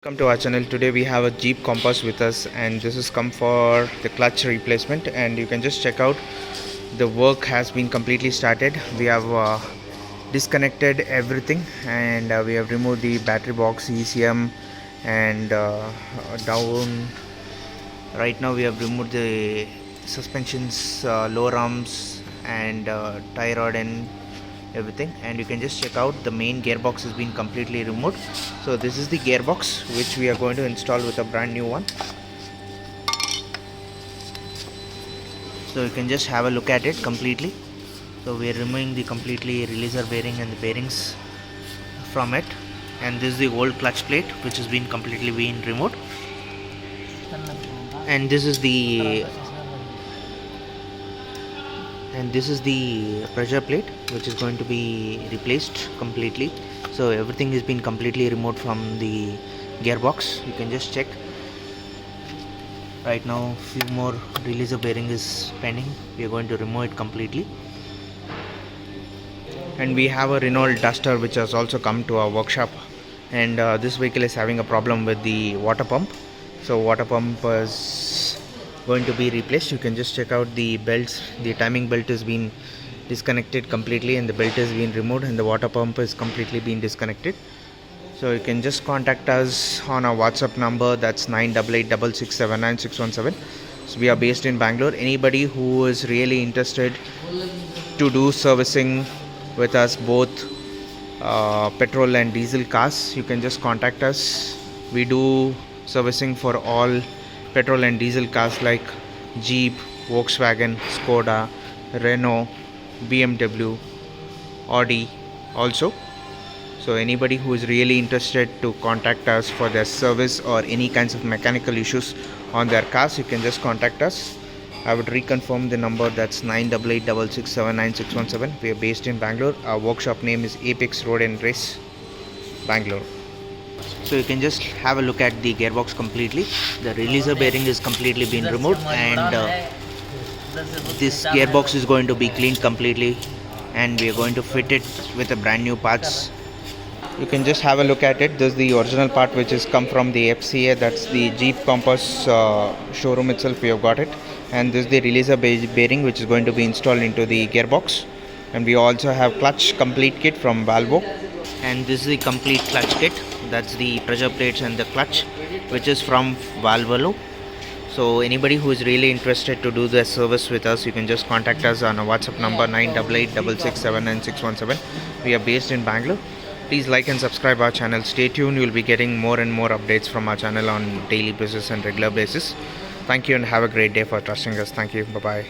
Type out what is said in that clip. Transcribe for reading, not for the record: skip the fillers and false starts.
Welcome to our channel. Today we have a Jeep Compass with us, and this has come for the clutch replacement, and you can just check out the work has been completely started. We have disconnected everything, and we have removed the battery box, ECM, and down right now we have removed the suspensions, lower arms, and tie rod and everything. And you can just check out the main gearbox has been completely removed. So this is the gearbox which we are going to install with a brand new one. So you can just have a look at it completely. So we are removing the completely releaser bearing and the bearings from it, and this is the old clutch plate which has been completely removed, and this is the pressure plate which is going to be replaced completely. So everything has been completely removed from the gearbox. You can just check right now. Few more releaser bearing is pending. We are going to remove it completely. And we have a Renault Duster which has also come to our workshop, and this vehicle is having a problem with the water pump. So water pump is going to be replaced. You can just check out the belts. The timing belt has been disconnected completely, and the belt has been removed, and the water pump is completely been disconnected. So you can just contact us on our WhatsApp number, that's 9886679617. So we are based in Bangalore. Anybody who is really interested to do servicing with us, both petrol and diesel cars, you can just contact us. We do servicing for all petrol and diesel cars like Jeep, Volkswagen, Skoda, Renault, BMW, Audi also. So anybody who is really interested to contact us for their service or any kinds of mechanical issues on their cars, you can just contact us. I would reconfirm the number, that's 9886679617. We are based in Bangalore. Our workshop name is Apex Road and Race, Bangalore. So you can just have a look at the gearbox completely. The releaser bearing is completely been removed, and this gearbox is going to be cleaned completely, and we are going to fit it with a brand new parts. You can just have a look at it. This is the original part which has come from the FCA, that's the Jeep Compass showroom itself. We have got it, and this is the releaser bearing which is going to be installed into the gearbox. And we also have clutch complete kit from Valvo, and this is the complete clutch kit. That's the pressure plates and the clutch which is from Valvo. So anybody who is really interested to do the service with us, you can just contact us on a WhatsApp number 9886679617. We are based in Bangalore. Please like and subscribe our channel. Stay tuned. You will be getting more and more updates from our channel on daily basis and regular basis. Thank you, and have a great day for trusting us. Thank you. Bye bye.